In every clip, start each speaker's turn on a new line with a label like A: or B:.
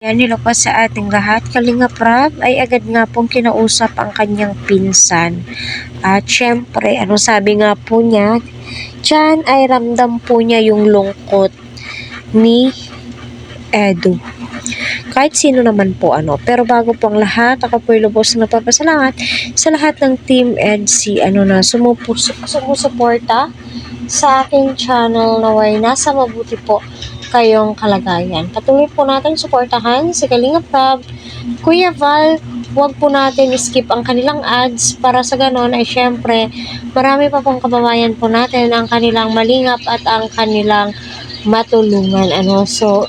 A: Yan, hello po sa ating lahat. Kalinga Prab ay agad nga pong kinausap ang kanyang pinsan. At syempre, ano sabi nga po niya, diyan ay ramdam po niya yung lungkot ni Edu. Kahit sino naman po pero bago po ang lahat, ako po lubos na napapasalamat sa lahat ng Team EDC na sumusuporta sa aking channel naway nasa mabuti po kayong kalagayan. Patuloy po natin suportahan si Kalinga Prab, Kuya Val. Huwag po natin skip ang kanilang ads para sa ganon ay syempre marami pa pong kababayan po natin ang kanilang malingap at ang kanilang matulungan. So,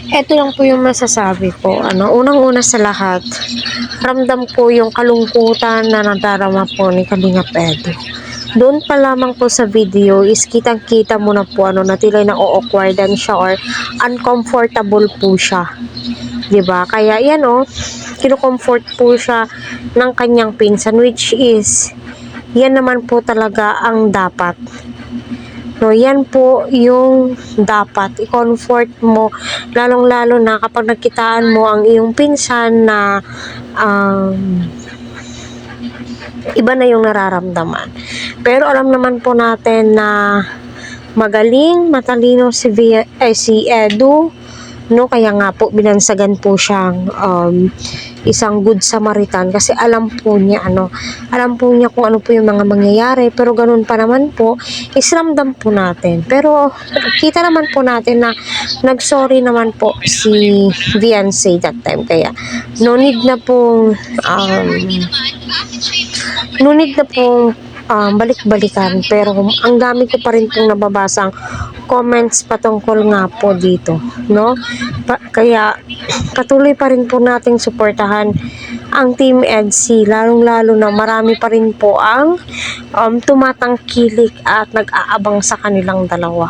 A: eto lang po yung masasabi ko. Unang-una sa lahat, ramdam ko yung kalungkutan na nadarama po ni Kalinga Edu. Doon pa lamang po sa video is kitang-kita mo na po na tila na-awkwardan siya or uncomfortable po siya. 'Di ba? Kaya yan kino-comfort po siya ng kanyang pinsan, which is yan naman po talaga ang dapat. No, yan po yung dapat i-comfort mo, lalong-lalo na kapag nakitaan mo ang iyong pinsan na iba na yung nararamdaman. Pero alam naman po natin na magaling, matalino si Edu, kaya nga po binansagan po siyang isang good Samaritan kasi alam po niya kung ano po yung mga mangyayari, pero ganun pa naman po isramdam po natin. Pero kita naman po natin na nagsorry naman po si Viancy that time, kaya no need na pong balik-balikan. Pero ang dami ko pa rin pong nababasang comments patungkol nga po dito, kaya patuloy pa rin po nating suportahan ang Team EDC, lalong-lalo na marami pa rin po ang tumatangkilik at nag-aabang sa kanilang dalawa.